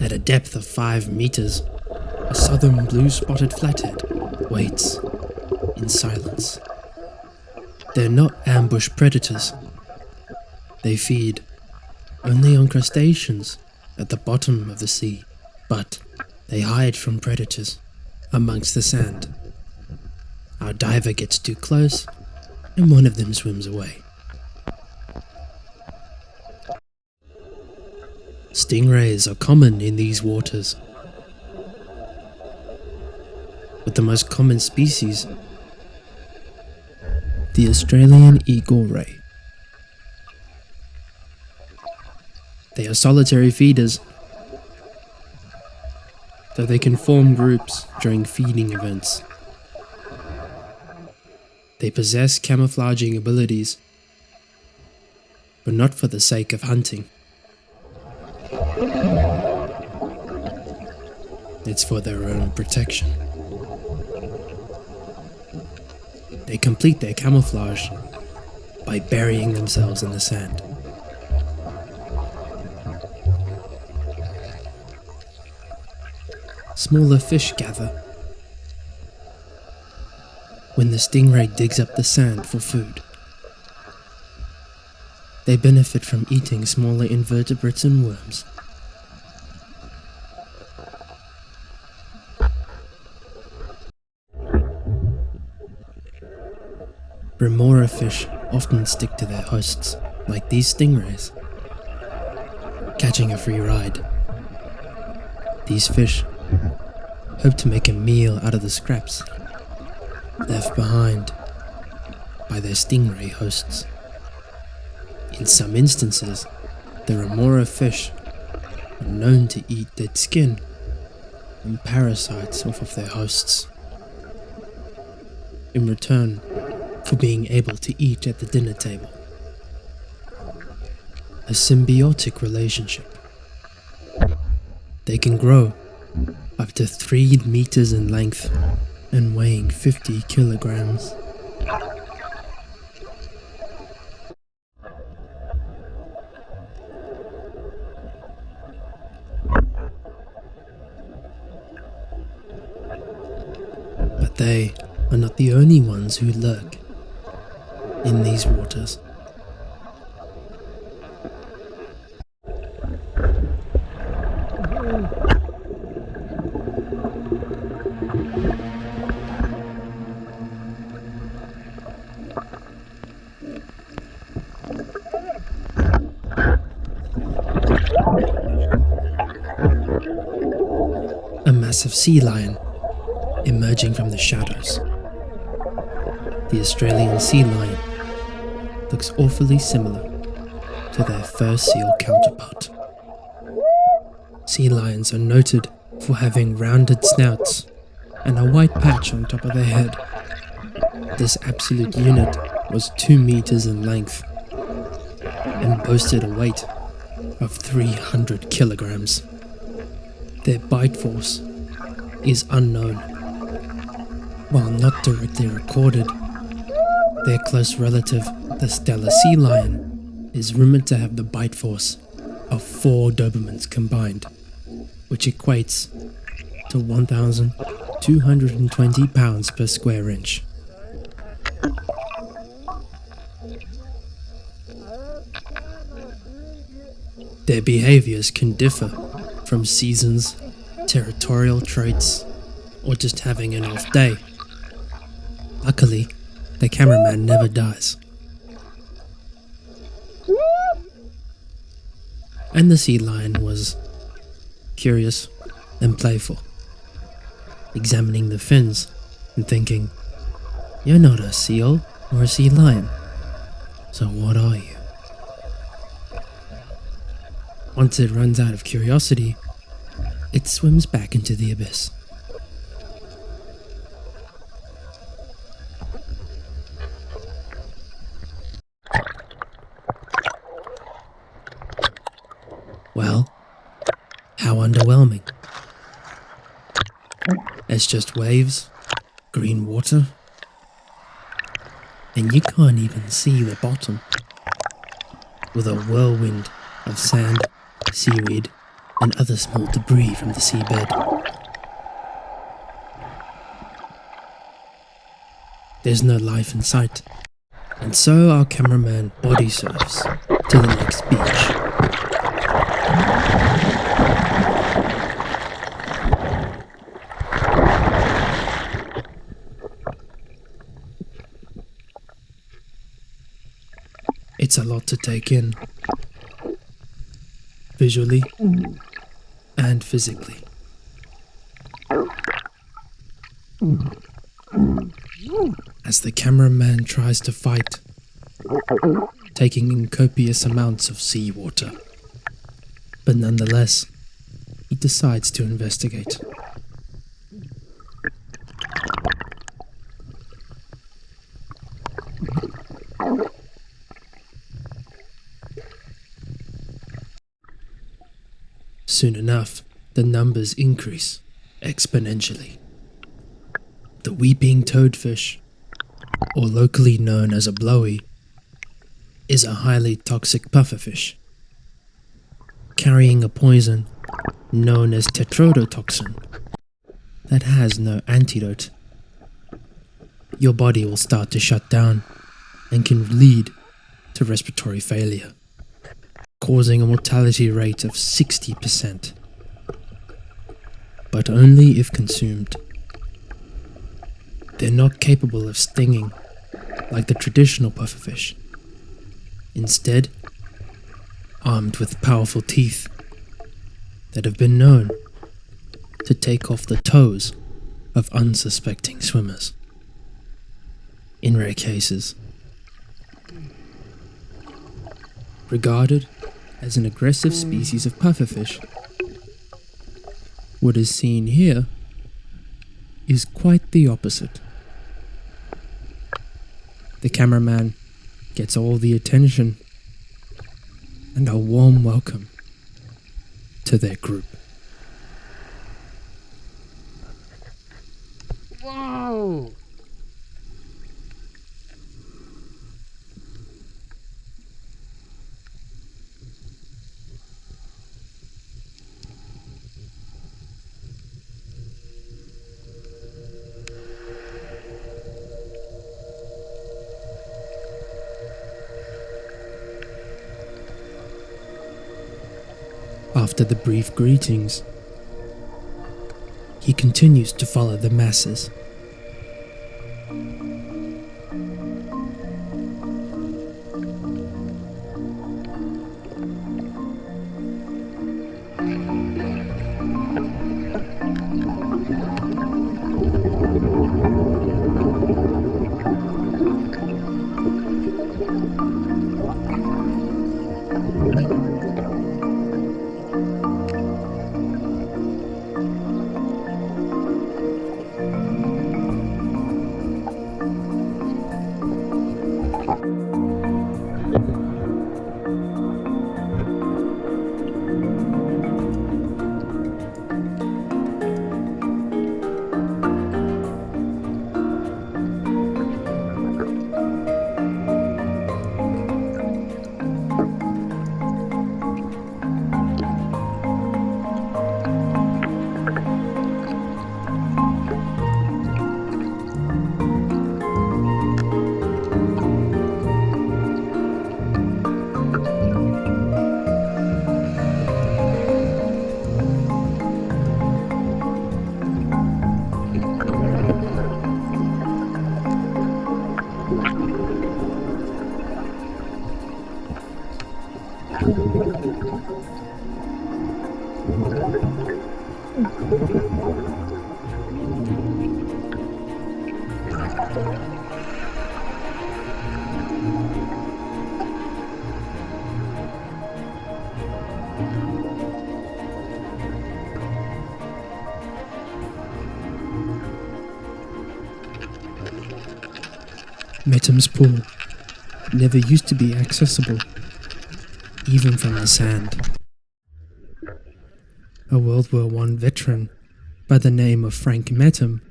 At a depth of 5 meters, a southern blue-spotted flathead waits in silence. They're not ambush predators. They feed only on crustaceans at the bottom of the sea, but they hide from predators amongst the sand. Our diver gets too close, and one of them swims away. Stingrays are common in these waters, but the most common species, the Australian eagle ray. They are solitary feeders, though they can form groups during feeding events. They possess camouflaging abilities, but not for the sake of hunting. It's for their own protection. They complete their camouflage by burying themselves in the sand. Smaller fish gather when the stingray digs up the sand for food. They benefit from eating smaller invertebrates and worms. Remora fish often stick to their hosts, like these stingrays, catching a free ride. These fish hope to make a meal out of the scraps left behind by their stingray hosts. In some instances, the remora fish are known to eat dead skin and parasites off of their hosts, in return for being able to eat at the dinner table. A symbiotic relationship. They can grow up to 3 meters in length and weighing 50 kilograms. But they are not the only ones who lurk in these waters. A massive sea lion emerging from the shadows. The Australian sea lion looks awfully similar to their fur seal counterpart. Sea lions are noted for having rounded snouts and a white patch on top of their head. This absolute unit was 2 meters in length and boasted a weight of 300 kilograms. Their bite force is unknown. While not directly recorded, their close relative, the Steller sea lion, is rumored to have the bite force of 4 Dobermans combined, which equates to 1,220 pounds per square inch. Their behaviors can differ from seasons, territorial traits, or just having an off day. Luckily, the cameraman never dies. And the sea lion was curious and playful, examining the fins and thinking, "You're not a seal or a sea lion, so what are you?" Once it runs out of curiosity, it swims back into the abyss. Well, how underwhelming. It's just waves, green water, and you can't even see the bottom, with a whirlwind of sand, seaweed, and other small debris from the seabed. There's no life in sight, and so our cameraman body surfs to the next beach. It's a lot to take in, visually and physically. As the cameraman tries to fight, taking in copious amounts of seawater, but nonetheless, he decides to investigate. Soon enough, the numbers increase exponentially. The weeping toadfish, or locally known as a blowy, is a highly toxic pufferfish, carrying a poison known as tetrodotoxin that has no antidote. Your body will start to shut down and can lead to respiratory failure, causing a mortality rate of 60%, but only if consumed. They're not capable of stinging like the traditional pufferfish. Instead, armed with powerful teeth that have been known to take off the toes of unsuspecting swimmers. In rare cases, regarded as an aggressive species of pufferfish, what is seen here is quite the opposite. The cameraman gets all the attention and a warm welcome to their group. Whoa! After the brief greetings, he continues to follow the masses. Metam's pool never used to be accessible, even from the sand. A World War I veteran by the name of Frank Metam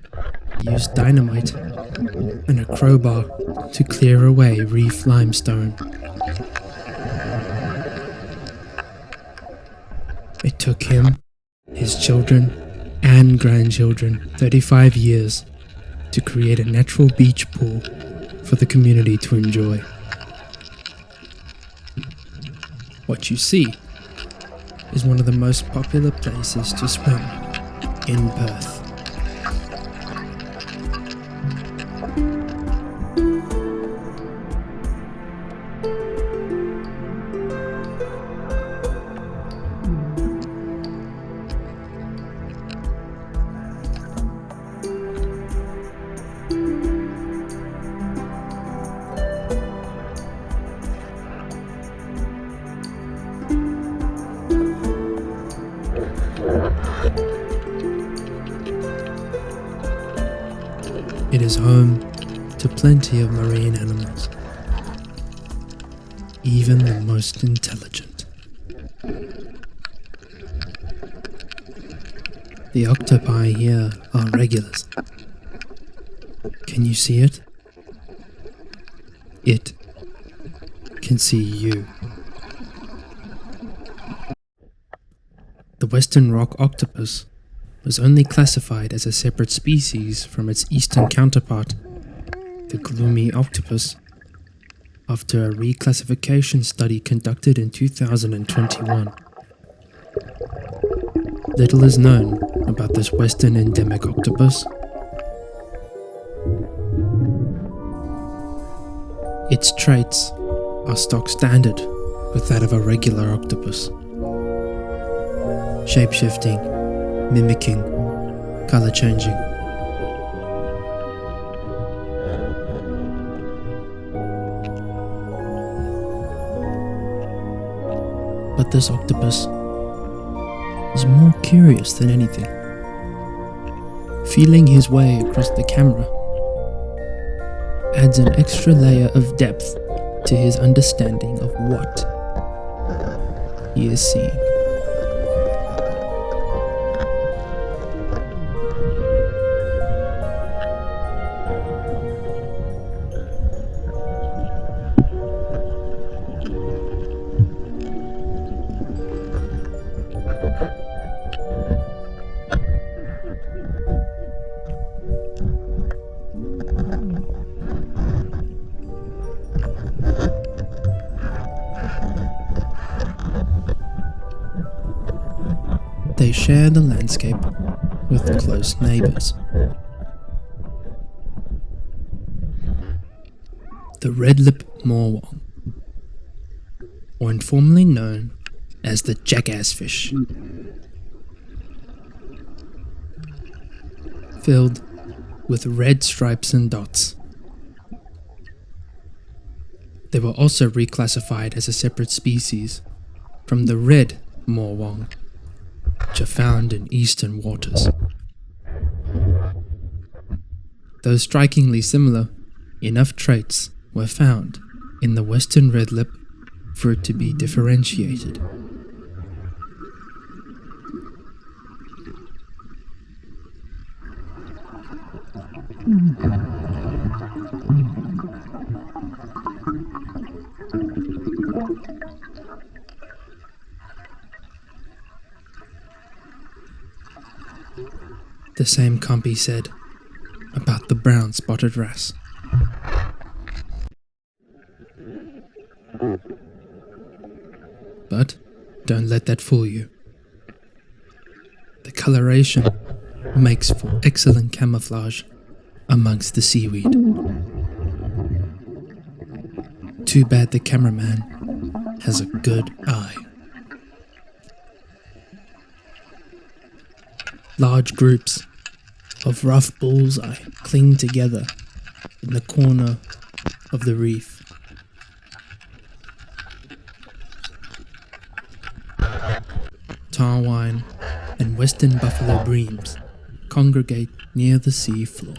used dynamite and a crowbar to clear away reef limestone. It took him, his children, and grandchildren 35 years to create a natural beach pool for the community to enjoy. What you see is one of the most popular places to swim in Perth. It is home to plenty of marine animals, even the most intelligent. The octopi here are regulars. Can you see it? It can see you. The western rock octopus was only classified as a separate species from its eastern counterpart, the gloomy octopus, after a reclassification study conducted in 2021. Little is known about this western endemic octopus. Its traits are stock standard with that of a regular octopus. Shape-shifting, mimicking, color changing. But this octopus is more curious than anything. Feeling his way across the camera adds an extra layer of depth to his understanding of what he is seeing. They share the landscape with close neighbours. The red-lip morwong, or informally known as the jackassfish, filled with red stripes and dots. They were also reclassified as a separate species from the red morwong, which are found in eastern waters. Though strikingly similar, enough traits were found in the western redlip for it to be differentiated. The same can't be said about the brown spotted wrasse. But don't let that fool you. The coloration makes for excellent camouflage amongst the seaweed. Too bad the cameraman has a good eye. Large groups of rough bullseye cling together in the corner of the reef. Tarwine and western buffalo breams congregate near the sea floor.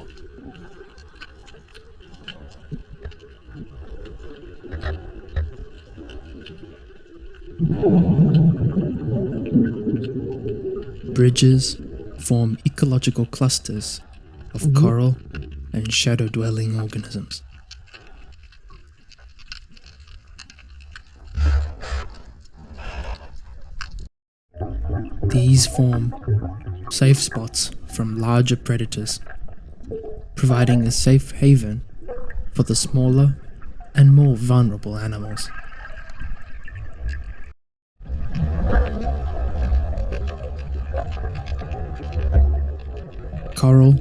Bridges form ecological clusters of coral and shadow-dwelling organisms. These form safe spots from larger predators, providing a safe haven for the smaller and more vulnerable animals. Coral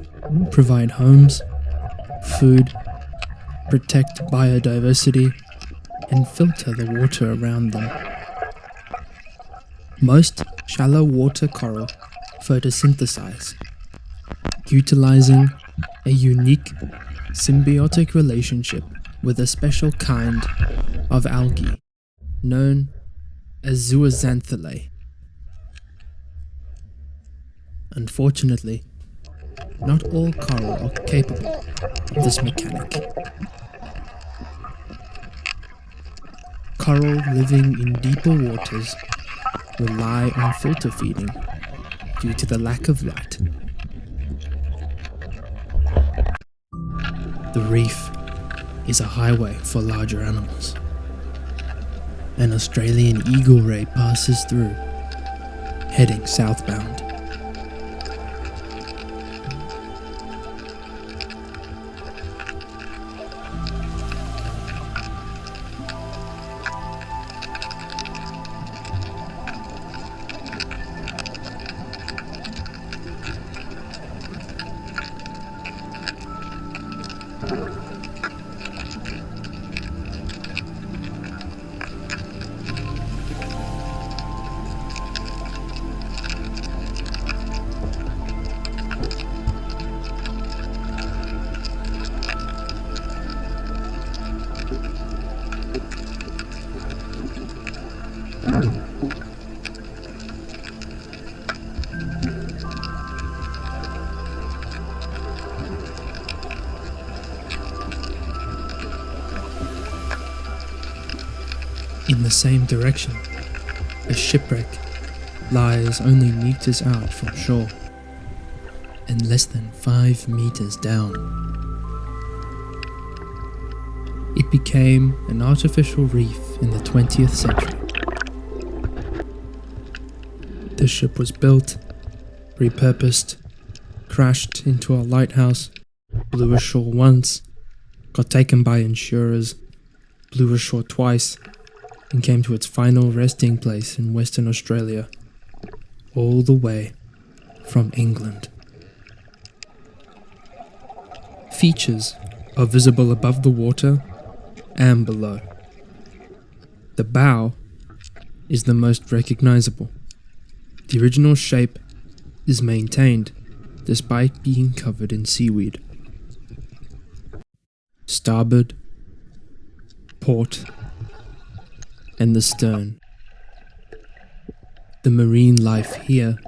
provide homes, food, protect biodiversity, and filter the water around them. Most shallow water coral photosynthesize, utilizing a unique symbiotic relationship with a special kind of algae known as zooxanthellae. Unfortunately, not all coral are capable of this mechanic. Coral living in deeper waters rely on filter feeding due to the lack of light. The reef is a highway for larger animals. An Australian eagle ray passes through, heading southbound. In the same direction, a shipwreck lies only meters out from shore and less than 5 meters down. It became an artificial reef in the 20th century. The ship was built, repurposed, crashed into a lighthouse, blew ashore once, got taken by insurers, blew ashore twice, and came to its final resting place in Western Australia, all the way from England. Features are visible above the water and below. The bow is the most recognizable. The original shape is maintained despite being covered in seaweed. Starboard, port, and the stern. The marine life here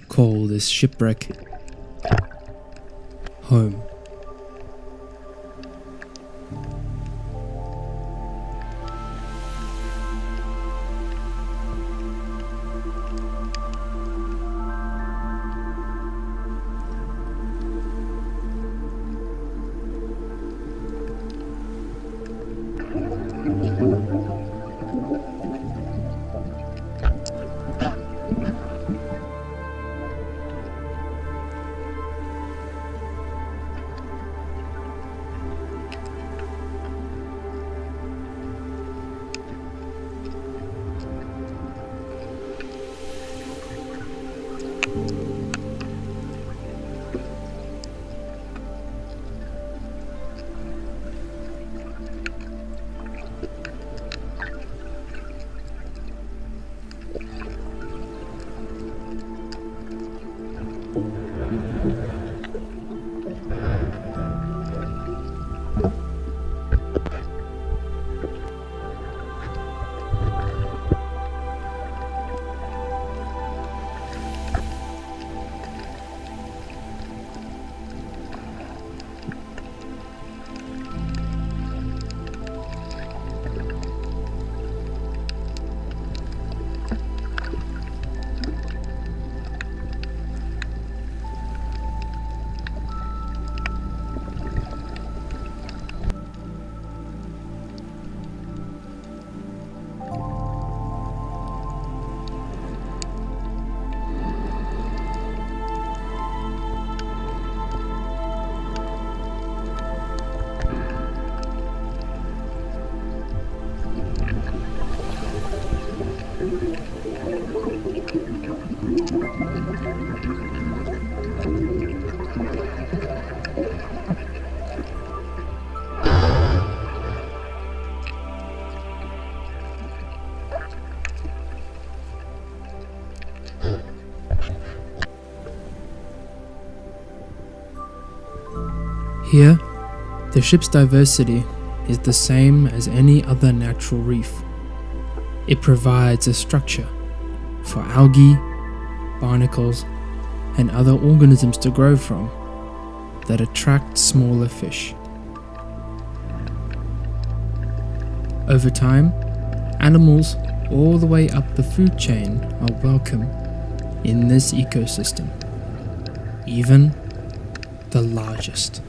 call this shipwreck home. Here, the ship's diversity is the same as any other natural reef. It provides a structure for algae, barnacles, and other organisms to grow from that attract smaller fish. Over time, animals all the way up the food chain are welcome in this ecosystem, even the largest.